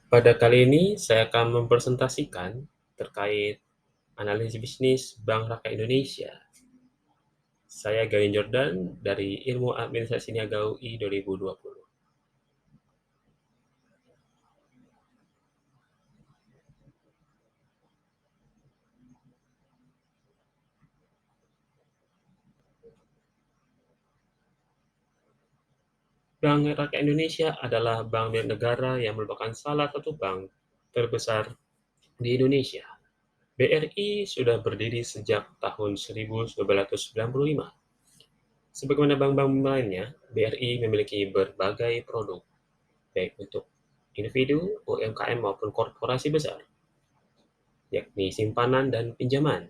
Pada kali ini saya akan mempresentasikan terkait analisis bisnis Bank Rakyat Indonesia. Saya Gavin Jordan dari Ilmu Administrasi Niaga UI 2020. Bank Rakyat Indonesia adalah bank milik negara yang merupakan salah satu bank terbesar di Indonesia. BRI sudah berdiri sejak tahun 1995. Sebagaimana bank-bank lainnya, BRI memiliki berbagai produk, baik untuk individu, UMKM maupun korporasi besar, yakni simpanan dan pinjaman.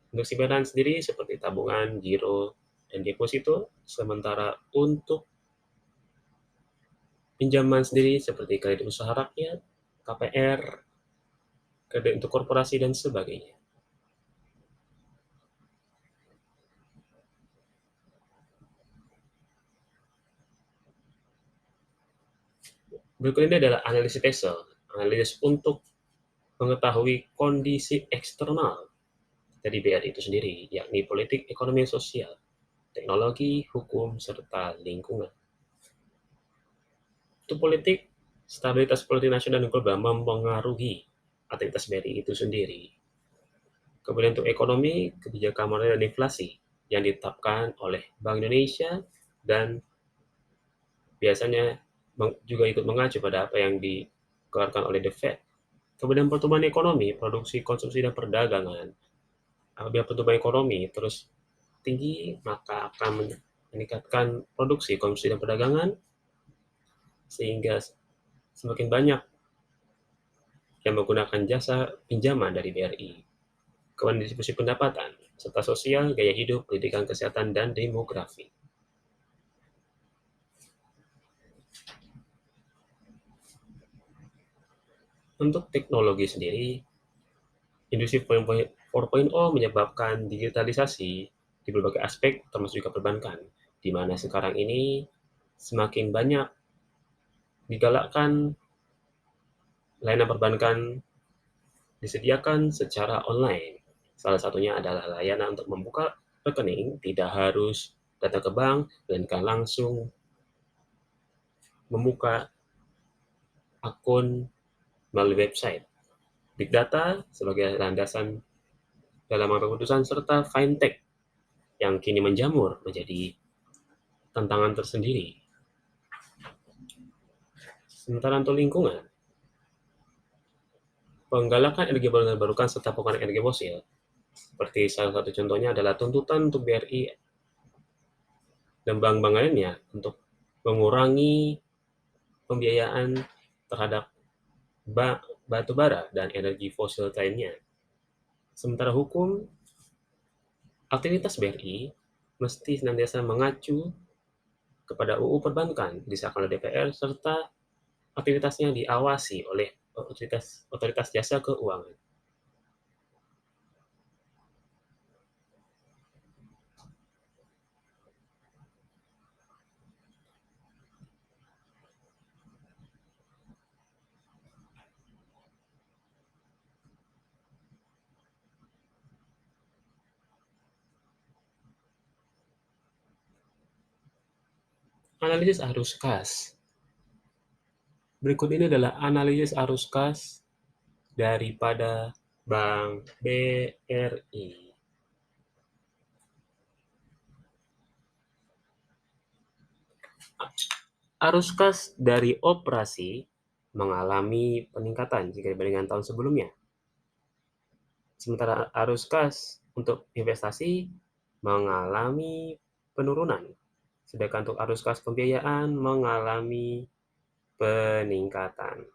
Untuk simpanan sendiri seperti tabungan, giro, dan deposito, sementara untuk pinjaman sendiri seperti kredit usaha rakyat, KPR, kredit untuk korporasi, dan sebagainya. Berikut ini adalah analisis Tesel, analisis untuk mengetahui kondisi eksternal dari BRI itu sendiri, yakni politik, ekonomi, sosial, teknologi, hukum, serta lingkungan. Untuk politik, stabilitas politik nasional dan global mempengaruhi aktivitas BRI itu sendiri. Kemudian untuk ekonomi, kebijakan moneter dan inflasi yang ditetapkan oleh Bank Indonesia dan biasanya juga ikut mengacu pada apa yang dikeluarkan oleh The Fed. Kemudian pertumbuhan ekonomi, produksi, konsumsi, dan perdagangan. Apabila pertumbuhan ekonomi terus tinggi, maka akan meningkatkan produksi, konsumsi, dan perdagangan, sehingga semakin banyak yang menggunakan jasa pinjaman dari BRI. Kemudian distribusi pendapatan, serta sosial, gaya hidup, pendidikan, kesehatan, dan demografi. Untuk teknologi sendiri, industri 4.0 menyebabkan digitalisasi di berbagai aspek, termasuk juga perbankan, di mana sekarang ini semakin banyak digalakkan layanan perbankan disediakan secara online. Salah satunya adalah layanan untuk membuka rekening, tidak harus datang ke bank, melainkan langsung membuka akun melalui website. Big data sebagai landasan dalam mengambil keputusan, serta fintech yang kini menjamur menjadi tantangan tersendiri. Sementara untuk lingkungan, penggalakan energi baru terbarukan serta pengurangan energi fosil, seperti salah satu contohnya adalah tuntutan untuk BRI dan bank-bank lainnya untuk mengurangi pembiayaan terhadap batu bara dan energi fosil lainnya. Sementara hukum, aktivitas BRI mesti senantiasa mengacu kepada UU Perbankan disahkan oleh DPR, serta aktivitasnya diawasi oleh otoritas jasa keuangan. Analisis arus kas. Berikut ini adalah analisis arus kas daripada Bank BRI. Arus kas dari operasi mengalami peningkatan jika dibandingkan tahun sebelumnya. Sementara arus kas untuk investasi mengalami penurunan. Sedangkan untuk arus kas pembiayaan mengalami peningkatan.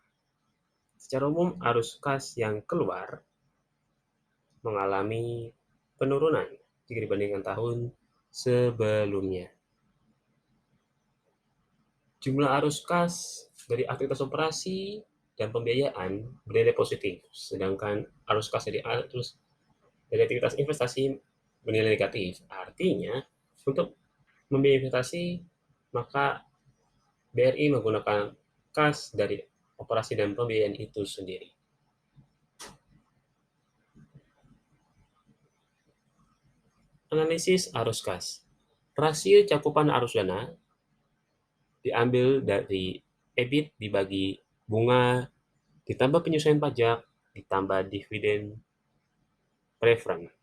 Secara umum, arus kas yang keluar mengalami penurunan jika dibandingkan tahun sebelumnya. Jumlah arus kas dari aktivitas operasi dan pembiayaan bernilai positif, sedangkan arus kas dari aktivitas investasi bernilai negatif. Artinya, untuk membiayai investasi, maka BRI menggunakan kas dari operasi dan pembiayaan itu sendiri. Analisis arus kas. Rasio cakupan arus dana diambil dari EBIT dibagi bunga, ditambah penyesuaian pajak, ditambah dividen preferred.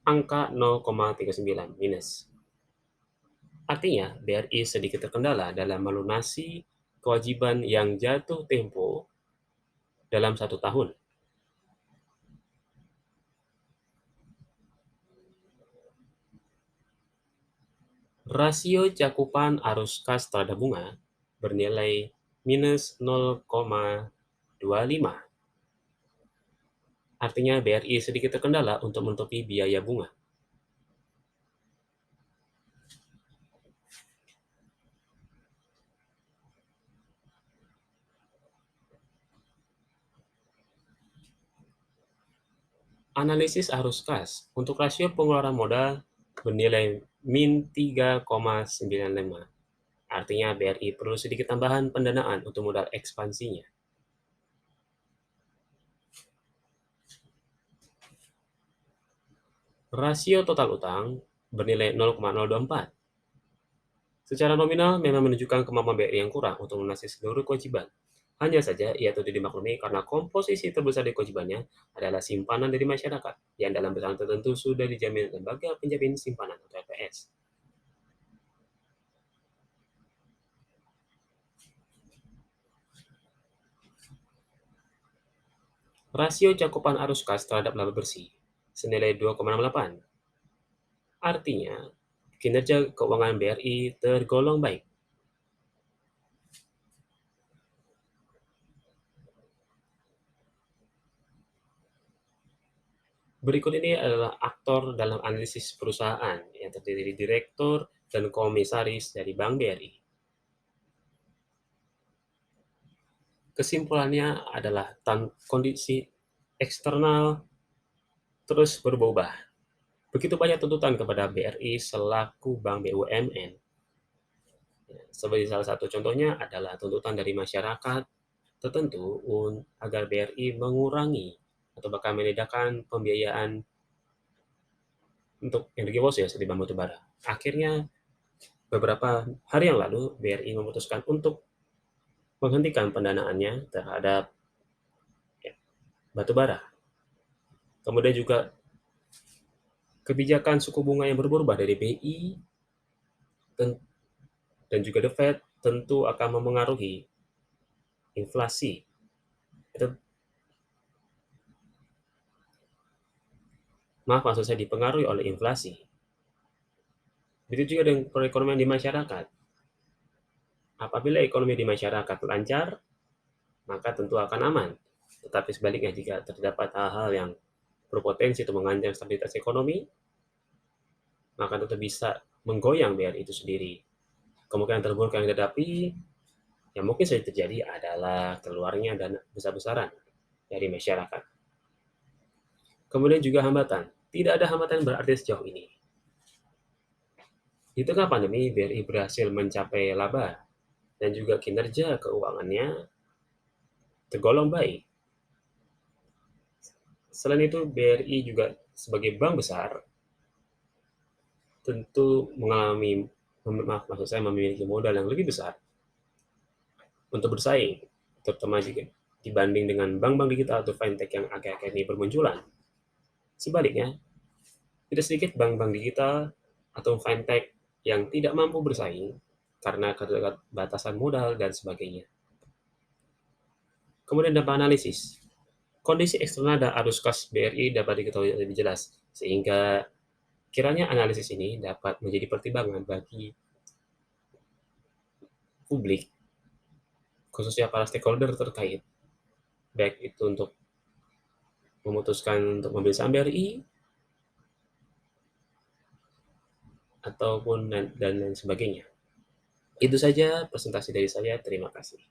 Angka 0,39 minus. Artinya, BRI sedikit terkendala dalam melunasi kewajiban yang jatuh tempo dalam 1 tahun. Rasio cakupan arus kas terhadap bunga bernilai minus 0,25. Artinya BRI sedikit terkendala untuk menutupi biaya bunga. Analisis arus kas untuk rasio pengeluaran modal bernilai min 3,95. Artinya BRI perlu sedikit tambahan pendanaan untuk modal ekspansinya. Rasio total utang bernilai 0,024. Secara nominal memang menunjukkan kemampuan BRI yang kurang untuk melunasi seluruh kewajiban. Hanya saja ia turut dimaklumi karena komposisi terbesar dari kewajibannya adalah simpanan dari masyarakat yang dalam besaran tertentu sudah dijamin lembaga penjamin simpanan atau LPS. Rasio cakupan arus kas terhadap laba bersih senilai 2,68. Artinya, kinerja keuangan BRI tergolong baik. Berikut ini adalah aktor dalam analisis perusahaan yang terdiri dari direktur dan komisaris dari Bank BRI. Kesimpulannya adalah kondisi eksternal terus berubah. Begitu banyak tuntutan kepada BRI selaku Bank BUMN. Sebagai salah satu contohnya adalah tuntutan dari masyarakat tertentu agar BRI mengurangi atau bahkan meniadakan pembiayaan untuk energi fosil seperti batu bara. Akhirnya, beberapa hari yang lalu, BRI memutuskan untuk menghentikan pendanaannya terhadap batu bara. Kemudian juga kebijakan suku bunga yang berubah dari BI dan juga The Fed tentu akan memengaruhi inflasi. Maksud saya dipengaruhi oleh inflasi. Begitu juga dengan perekonomian di masyarakat. Apabila ekonomi di masyarakat lancar, maka tentu akan aman. Tetapi sebaliknya, jika terdapat hal-hal yang berpotensi untuk mengancam stabilitas ekonomi, maka tentu bisa menggoyang BRI itu sendiri. Kemungkinan terburuk yang dihadapi yang mungkin saja terjadi adalah keluarnya dana besar-besaran dari masyarakat. Kemudian juga hambatan. Tidak ada hambatan berarti sejauh ini. Di tengah pandemi, BRI berhasil mencapai laba dan juga kinerja keuangannya tergolong baik. Selain itu, BRI juga sebagai bank besar tentu memiliki modal yang lebih besar untuk bersaing, terutama jika dibanding dengan bank-bank digital atau fintech yang akhir-akhir ini bermunculan. Sebaliknya, tidak sedikit bank-bank digital atau fintech yang tidak mampu bersaing karena keterbatasan modal dan sebagainya. Kemudian dampak analisis. Kondisi eksternal dan arus kas BRI dapat diketahui lebih jelas, sehingga kiranya analisis ini dapat menjadi pertimbangan bagi publik, khususnya para stakeholder terkait, baik itu untuk memutuskan untuk membeli saham BRI ataupun dan lain sebagainya. Itu saja presentasi dari saya. Terima kasih.